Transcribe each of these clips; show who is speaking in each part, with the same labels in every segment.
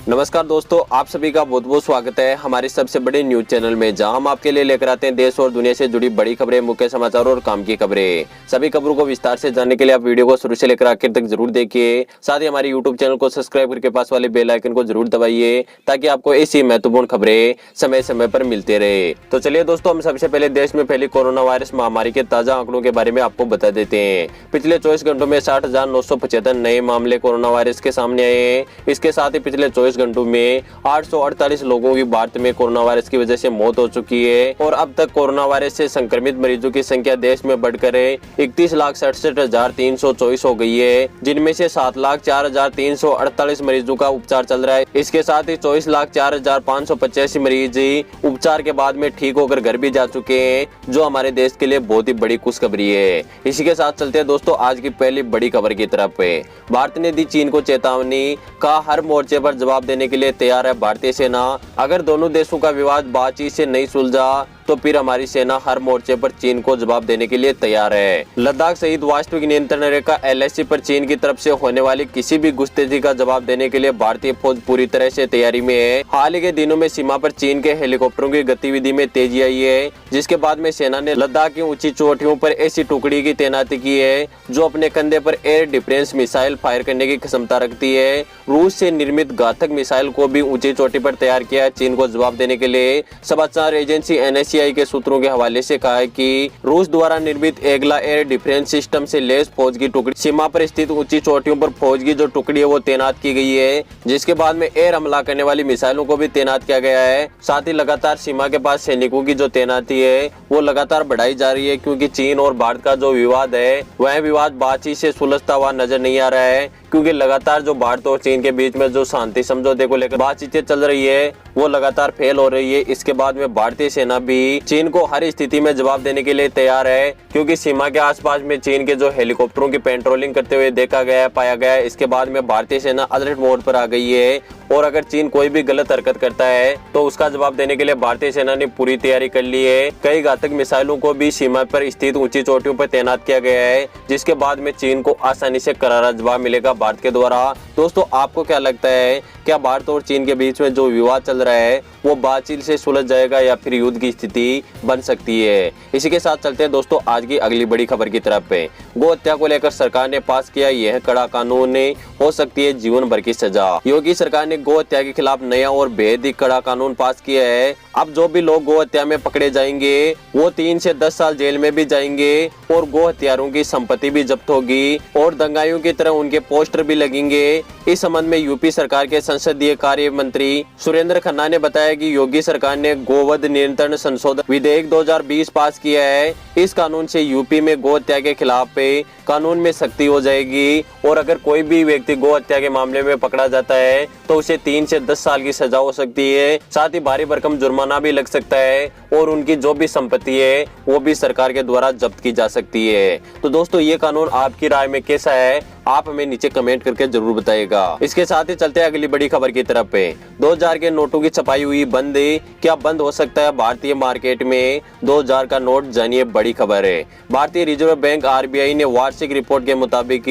Speaker 1: नमस्कार दोस्तों, आप सभी का बहुत बहुत स्वागत है हमारे सबसे बड़े न्यूज चैनल में, जहां हम आपके लिए लेकर आते हैं देश और दुनिया से जुड़ी बड़ी खबरें, मुख्य समाचार और काम की खबरें। सभी खबरों को विस्तार से जानने के लिए आप वीडियो को शुरू से लेकर आखिर तक जरूर देखिए। साथ ही हमारे यूट्यूब चैनल को सब्सक्राइब करके पास वाले बेल आइकन को जरूर दबाइए, ताकि आपको ऐसी महत्वपूर्ण खबरें समय समय पर मिलते रहे। तो चलिए दोस्तों, हम सबसे पहले देश में फैली कोरोना वायरस महामारी के ताजा आंकड़ों के बारे में आपको बता देते हैं। पिछले 24 घंटों में 60,975 नए मामले कोरोना वायरस के सामने आए हैं। इसके साथ ही पिछले 24 घंटों में 848 लोगों की भारत में कोरोना वायरस की वजह से मौत हो चुकी है और अब तक कोरोना वायरस से संक्रमित मरीजों की संख्या देश में बढ़कर 31,67,324 हो गई है, जिनमें से 7,04,348 मरीजों का उपचार चल रहा है। इसके साथ ही 24,04,585 मरीज उपचार के बाद में ठीक होकर घर भी जा चुके हैं, जो हमारे देश के लिए बहुत ही बड़ी खुशखबरी है। इसी के साथ चलते हैं दोस्तों आज की पहली बड़ी खबर की तरफ। भारत ने दी चीन को चेतावनी, कहा हर मोर्चे पर जवाब देने के लिए तैयार है भारतीय सेना। अगर दोनों देशों का विवाद बातचीत से नहीं सुलझा तो फिर हमारी सेना हर मोर्चे पर चीन को जवाब देने के लिए तैयार है। लद्दाख सहित वास्तविक नियंत्रण रेखा LAC पर चीन की तरफ से होने वाली किसी भी घुसपैठी का जवाब देने के लिए भारतीय फौज पूरी तरह से तैयारी में है। हाल ही के दिनों में सीमा पर चीन के हेलीकॉप्टरों की गतिविधि में तेजी आई है, जिसके बाद में सेना ने लद्दाख की ऊंची चोटियों पर ऐसी टुकड़ी की तैनाती की है जो अपने कंधे पर एयर डिफेंस मिसाइल फायर करने की क्षमता रखती है। रूस से निर्मित घातक मिसाइल को भी ऊंची चोटी पर तैयार किया है चीन को जवाब देने के लिए। समाचार एजेंसी NSCI के सूत्रों के हवाले से कहा है कि रूस द्वारा निर्मित एगला एयर डिफेंस सिस्टम से लैस फौज की टुकड़ी सीमा पर स्थित ऊंची चोटियों पर फौज की जो टुकड़ी है वो तैनात की गई है, जिसके बाद में एयर हमला करने वाली मिसाइलों को भी तैनात किया गया है। साथ ही लगातार सीमा के पास सैनिकों की जो तैनाती है वो लगातार बढ़ाई जा रही है, क्योंकि चीन और भारत का जो विवाद है वह विवाद बातचीत से सुलझता हुआ नजर नहीं आ रहा है, क्योंकि लगातार जो भारत और चीन के बीच में जो शांति समझौते को लेकर बातचीतें चल रही है वो लगातार फेल हो रही है। इसके बाद में भारतीय सेना भी चीन को हर स्थिति में जवाब देने के लिए तैयार है, क्योंकि सीमा के आसपास में चीन के जो हेलीकॉप्टरों की पेट्रोलिंग करते हुए देखा गया पाया गया है। इसके बाद में भारतीय सेना अलर्ट मोड पर आ गई है और अगर चीन कोई भी गलत हरकत करता है तो उसका जवाब देने के लिए भारतीय सेना ने पूरी तैयारी कर ली है। कई घातक मिसाइलों को भी सीमा पर स्थित ऊंची चोटियों पर तैनात किया गया है, जिसके बाद में चीन को आसानी से करारा जवाब मिलेगा भारत के द्वारा। दोस्तों, आपको क्या लगता है, क्या भारत और चीन के बीच में जो विवाद चल रहा है वो बातचीत से सुलझ जाएगा या फिर युद्ध की स्थिति बन सकती है? इसी के साथ चलते हैं दोस्तों आज की अगली बड़ी खबर की तरफ। गौ हत्या को लेकर सरकार ने पास किया यह कड़ा कानून, हो सकती है जीवन भर की सजा। योगी सरकार ने गौ हत्या के खिलाफ नया और बेहद ही कड़ा कानून पास किया है। अब जो भी लोग गौ हत्या में पकड़े जाएंगे वो 3 से 10 साल जेल में भी जाएंगे और गौ हत्यारों की संपत्ति भी जब्त होगी और दंगाइयों की तरह उनके पोस्टर भी लगेंगे। इस संबंध में यूपी सरकार के संसदीय कार्य मंत्री सुरेंद्र खन्ना ने बताया कि योगी सरकार ने गोवध नियंत्रण संशोधन विधेयक 2020 पास किया है। इस कानून से यूपी में गौ हत्या के खिलाफ कानून में सख्ती हो जाएगी और अगर कोई भी व्यक्ति गौ हत्या के मामले में पकड़ा जाता है तो उसे 3 से 10 साल की सजा हो सकती है। साथ ही भारी भरकम जुर्माना भी लग सकता है और उनकी जो भी संपत्ति है वो भी सरकार के द्वारा जब्त की जा सकती है। तो दोस्तों, ये कानून आपकी राय में कैसा है, आप हमें नीचे कमेंट करके जरूर बताइएगा। इसके साथ ही चलते हैं अगली बड़ी खबर की तरफ। 2000 के नोटों की छपाई हुई बंद, क्या बंद हो सकता है भारतीय मार्केट में 2000 का नोट? जानिए बड़ी खबर है। भारतीय रिजर्व बैंक RBI ने वार्षिक रिपोर्ट के मुताबिक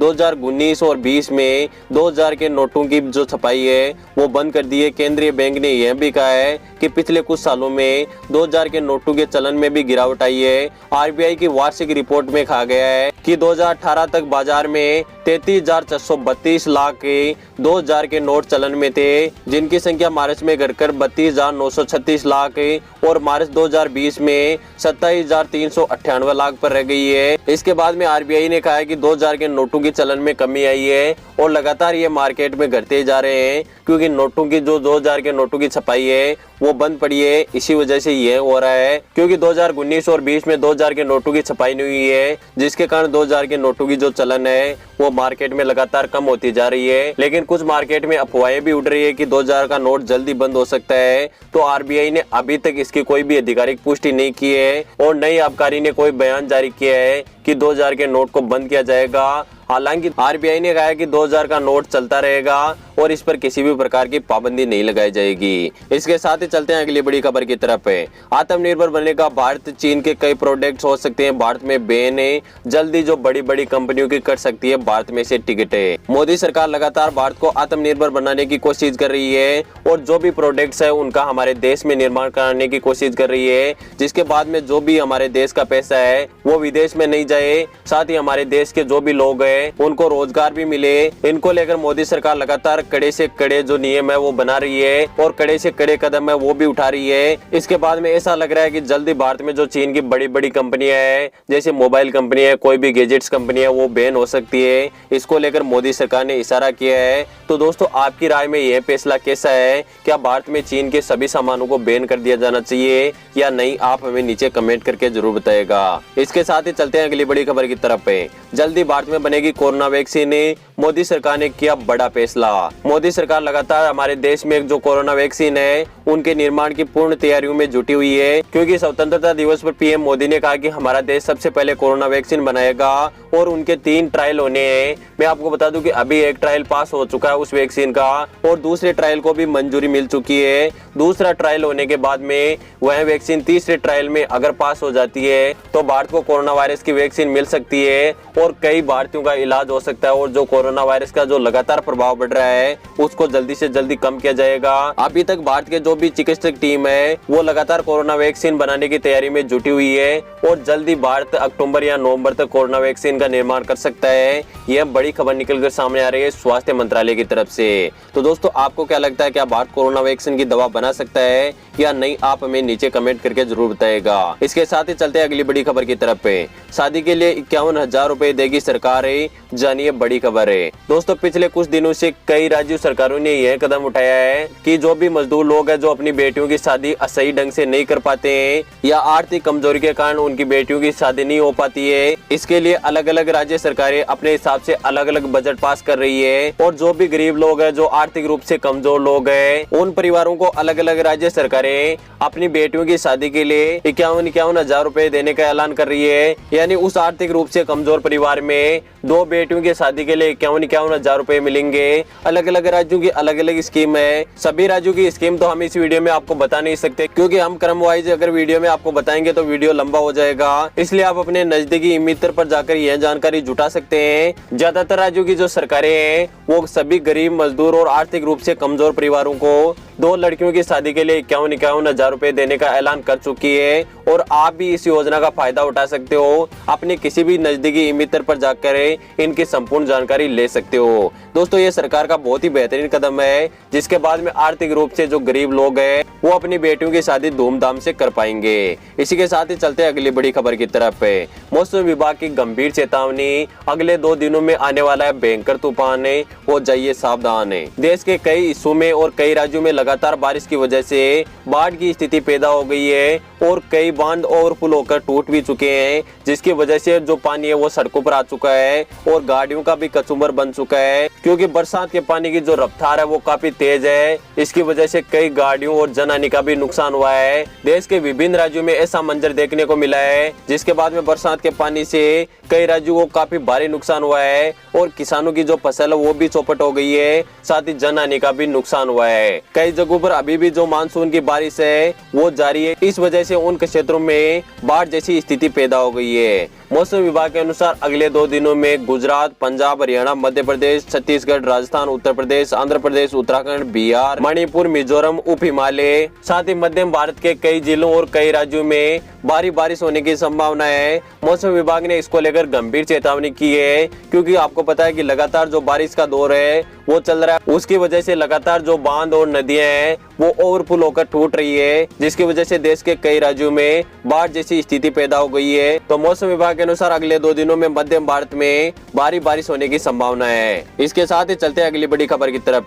Speaker 1: 2019 और 20 में 2000 के नोटों की जो छपाई है वो बंद कर दी है। केंद्रीय बैंक ने यह भी कहा है कि पिछले कुछ सालों में 2000 के नोटों के चलन में भी गिरावट आई है। RBI की वार्षिक रिपोर्ट में कहा गया है कि 2018 तक बाजार में 33,432 लाख के 2000 के नोट चलन में थे, जिनकी संख्या मार्च में घटकर 32,936 लाख और मार्च 2020 में 27,398 लाख पर रह गई है। इसके बाद में RBI ने कहा है कि 2000 के नोटों की चलन में कमी आई है और लगातार ये मार्केट में घटते जा रहे हैं, क्योंकि नोटों की जो 2000 के नोटों की छपाई है वो बंद पड़ी है। इसी वजह से यह हो रहा है, क्योंकि 2019 और 20 में 2000 के नोटों की छपाई नहीं हुई है, जिसके कारण 2000 के नोटों की जो चलन है वो मार्केट में लगातार कम होती जा रही है। लेकिन कुछ मार्केट में अफवाहें भी उड़ रही है कि 2000 का नोट जल्दी बंद हो सकता है। तो RBI ने अभी तक इसकी कोई भी आधिकारिक पुष्टि नहीं की है और नई आबकारी ने कोई बयान जारी किया है कि 2000 के नोट को बंद किया जाएगा। हालांकि RBI ने कहा है कि 2000 का नोट चलता रहेगा और इस पर किसी भी प्रकार की पाबंदी नहीं लगाई जाएगी। इसके साथ ही चलते हैं अगली बड़ी खबर की तरफ। आत्मनिर्भर बनने का भारत, चीन के कई प्रोडक्ट्स हो सकते हैं भारत में बैन है, जल्दी जो बड़ी बड़ी कंपनियों की कट सकती है भारत में से टिकटें। मोदी सरकार लगातार भारत को आत्मनिर्भर बनाने की कोशिश कर रही है और जो भी प्रोडक्ट्स है उनका हमारे देश में निर्माण कराने की कोशिश कर रही है, जिसके बाद में जो भी हमारे देश का पैसा है वो विदेश में नहीं जाए, साथ ही हमारे देश के जो भी लोग हैं उनको रोजगार भी मिले। इनको लेकर मोदी सरकार लगातार कड़े से कड़े जो नियम है वो बना रही है और कड़े से कड़े कदम है वो भी उठा रही है। इसके बाद में ऐसा लग रहा है कि जल्दी भारत में जो चीन की बड़ी बड़ी कंपनियां हैं, जैसे मोबाइल कंपनी है, कोई भी गैजेट्स कंपनी है, वो बैन हो सकती है। इसको लेकर मोदी सरकार ने इशारा किया है। तो दोस्तों, आपकी राय में यह फैसला कैसा है? क्या भारत में चीन के सभी सामानों को बैन कर दिया जाना चाहिए या नहीं? आप हमें नीचे कमेंट करके जरूर बताएगा। इसके साथ ही चलते हैं अगली बड़ी खबर की तरफ। जल्दी भारत में बनेगी कोरोना वैक्सीन, मोदी सरकार ने किया बड़ा फैसला। मोदी सरकार लगातार हमारे देश में जो कोरोना वैक्सीन है उनके निर्माण की पूर्ण तैयारियों में जुटी हुई है, क्योंकि स्वतंत्रता दिवस पर पीएम मोदी ने कहा कि हमारा देश सबसे पहले कोरोना वैक्सीन बनाएगा और उनके 3 ट्रायल होने हैं। मैं आपको बता दूं कि अभी एक ट्रायल पास हो चुका है उस वैक्सीन का और दूसरे ट्रायल को भी मंजूरी मिल चुकी है। दूसरा ट्रायल होने के बाद में वह वैक्सीन तीसरे ट्रायल में अगर पास हो जाती है तो भारत को कोरोना वायरस की वैक्सीन मिल सकती है और कई भारतीयों का इलाज हो सकता है और जो कोरोना वायरस का जो लगातार प्रभाव बढ़ रहा है उसको जल्दी से जल्दी कम किया जाएगा। अभी तक भारत के जो भी चिकित्सक टीम है वो लगातार कोरोना वैक्सीन बनाने की तैयारी में जुटी हुई है और जल्दी भारत अक्टूबर या नवंबर तक कोरोना वैक्सीन का निर्माण कर सकता है। यह बड़ी खबर निकल कर सामने आ रही है स्वास्थ्य मंत्रालय की तरफ से। तो दोस्तों, आपको क्या लगता है, क्या भारत कोरोना वैक्सीन की दवा बना सकता है या नहीं? आप हमें नीचे कमेंट करके जरूर बताएगा। इसके साथ ही चलते हैं अगली बड़ी खबर की तरफ। शादी के लिए 51,000 रुपए देगी सरकार, जानिए बड़ी खबर है। दोस्तों, पिछले कुछ दिनों से कई राज्य सरकारों ने यह कदम उठाया है कि जो भी मजदूर लोग हैं जो अपनी बेटियों की शादी सही ढंग से नहीं कर पाते हैं या आर्थिक कमजोरी के कारण उनकी बेटियों की शादी नहीं हो पाती है, इसके लिए अलग अलग राज्य सरकारें अपने हिसाब से अलग अलग बजट पास कर रही है। और जो भी गरीब लोग हैं, जो आर्थिक रूप से कमजोर लोग हैं, उन परिवारों को अलग अलग राज्य सरकारें अपनी बेटियों की शादी के लिए 51,000 रुपए देने का ऐलान कर रही है। यानी उस आर्थिक रूप से कमजोर परिवार में 2 बेटियों की शादी के लिए 51,000 रुपए मिलेंगे। अलग अलग राज्यों की अलग अलग स्कीम है। सभी राज्यों की स्कीम तो हम इस वीडियो में आपको बता नहीं सकते, क्योंकि हम क्रम वाइज अगर वीडियो में आपको बताएंगे तो वीडियो लंबा हो जाएगा। इसलिए आप अपने नजदीकी मित्र पर जाकर यह जानकारी जुटा सकते हैं। ज्यादातर राज्यों की जो सरकारें हैं वो सभी गरीब, मजदूर और आर्थिक रूप से कमजोर परिवारों को 2 लड़कियों की शादी के लिए 51,000 रुपए देने का ऐलान कर चुकी है और आप भी इस योजना का फायदा उठा सकते हो। अपने किसी भी नजदीकी मित्र पर जाकर इनकी संपूर्ण जानकारी ले सकते हो। दोस्तों, ये सरकार का बहुत ही बेहतरीन कदम है, जिसके बाद में आर्थिक रूप से जो गरीब लोग हैं वो अपनी बेटियों की शादी धूमधाम से कर पाएंगे। इसी के साथ ही चलते हैं अगली बड़ी खबर की तरफ। मौसम विभाग की गंभीर चेतावनी, अगले 2 दिनों में आने वाला है भयंकर तूफान, हो जाइए सावधान। देश के कई हिस्सों में और कई राज्यों में लगातार बारिश की वजह से बाढ़ की स्थिति पैदा हो गई है और कई बांध ओवरफ्लो होकर टूट भी चुके हैं, जिसकी वजह से जो पानी है वो सड़कों पर आ चुका है और गाड़ियों का भी कचुम्बर बन चुका है, क्योंकि बरसात के पानी की जो रफ्तार है वो काफी तेज है। इसकी वजह से कई गाड़ियों और जनहानि का भी नुकसान हुआ है। देश के विभिन्न राज्यों में ऐसा मंजर देखने को मिला है, जिसके बाद में बरसात के पानी से कई राज्यों को काफी भारी नुकसान हुआ है और किसानों की जो फसल है वो भी चौपट हो गई है, साथ ही जनहानि का भी नुकसान हुआ है। कई जगहों पर अभी भी जो मानसून की बारिश है वो जारी है। इस वजह से उन क्षेत्रों में बाढ़ जैसी स्थिति पैदा हो गई है। मौसम विभाग के अनुसार अगले 2 दिनों में गुजरात, पंजाब, हरियाणा, मध्य प्रदेश, छत्तीसगढ़, राजस्थान, उत्तर प्रदेश, आंध्र प्रदेश, उत्तराखंड, बिहार, मणिपुर, मिजोरम, उप हिमालय, साथ ही मध्यम भारत के कई जिलों और कई राज्यों में भारी बारिश होने की संभावना है। मौसम विभाग ने इसको लेकर गंभीर चेतावनी की है, क्योंकि आपको पता है कि लगातार जो बारिश का दौर है वो चल रहा है। उसकी वजह से लगातार जो बांध और नदियां हैं वो ओवरफ्लो होकर टूट रही है, जिसकी वजह से देश के कई राज्यों में बाढ़ जैसी स्थिति पैदा हो गई है। तो मौसम विभाग के अनुसार अगले 2 दिनों में मध्यम भारत में भारी बारिश होने की संभावना है। इसके साथ ही चलते अगली बड़ी खबर की तरफ।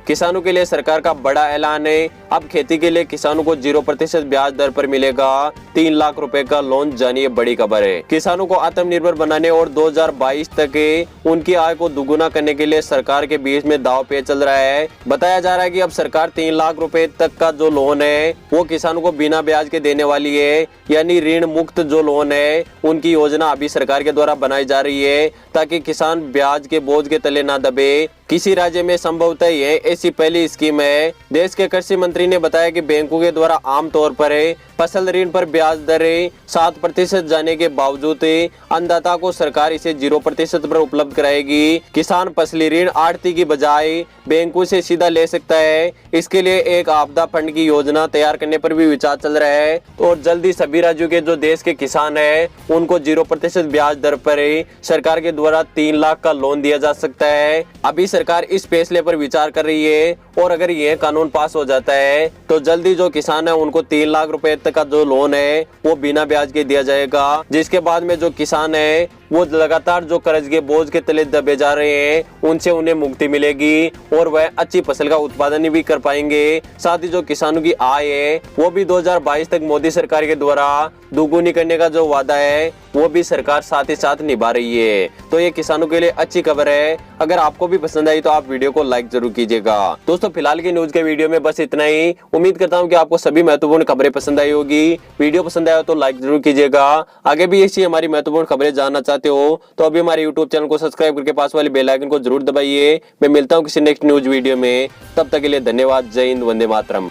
Speaker 1: किसानों के लिए सरकार का बड़ा ऐलान है। अब खेती के लिए किसानों को 0% ब्याज दर पर मिलेगा 3 लाख रुपए का लोन, जानिए बड़ी खबर है। किसानों को आत्मनिर्भर बनाने और 2022 तक उनकी आय को दुगुना करने के लिए सरकार के बीच में दांव पेच चल रहा है। बताया जा रहा है कि अब सरकार 3 लाख रुपए तक का जो लोन है वो किसानों को बिना ब्याज के देने वाली है, यानी ऋण मुक्त जो लोन है उनकी योजना अभी सरकार के द्वारा बनाई जा रही है, ताकि किसान ब्याज के बोझ के तले ना दबे। किसी राज्य में संभवतः ये ऐसी पहली स्कीम है। देश के कृषि मंत्री ने बताया कि बैंकों के द्वारा आमतौर पर फसल ऋण पर ब्याज दरें 7% जाने के बावजूद अन्नदाता को सरकार इसे 0% पर उपलब्ध कराएगी। किसान फसली ऋण आढ़ती की बजाय बैंकों से सीधा ले सकता है। इसके लिए एक आपदा फंड की योजना तैयार करने पर भी विचार चल रहा है और जल्दी सभी राज्यों के जो देश के किसान हैं उनको 0% ब्याज दर पर सरकार के द्वारा 3 लाख का लोन दिया जा सकता है। अभी सरकार इस फैसले पर विचार कर रही है और अगर यह कानून पास हो जाता है तो जल्दी जो किसान है उनको 3 लाख रुपए तक का जो लोन है वो बिना ब्याज के दिया जाएगा, जिसके बाद में जो किसान है वो लगातार जो कर्ज के बोझ के तले दबे जा रहे हैं उनसे उन्हें मुक्ति मिलेगी और वह अच्छी फसल का उत्पादन भी कर पाएंगे। साथ ही जो किसानों की आय है वो भी 2022 तक मोदी सरकार के द्वारा दोगुनी करने का जो वादा है वो भी सरकार साथ ही साथ निभा रही है। तो ये किसानों के लिए अच्छी खबर है। अगर आपको भी पसंद आई तो आप वीडियो को लाइक जरूर कीजिएगा। दोस्तों फिलहाल की न्यूज के वीडियो में बस इतना ही। उम्मीद करता हूँ कि आपको सभी महत्वपूर्ण खबरें पसंद आई होगी। वीडियो पसंद आया तो लाइक जरूर कीजिएगा। आगे भी ऐसी हमारी महत्वपूर्ण खबरें जानना चाहते हो तो अभी हमारे यूट्यूब चैनल को सब्सक्राइब करके पास वाले बेल आइकन को जरूर दबाइए। मैं मिलता हूँ किसी नेक्स्ट न्यूज वीडियो में, तब तक के लिए धन्यवाद। जय हिंद, वंदे मातरम।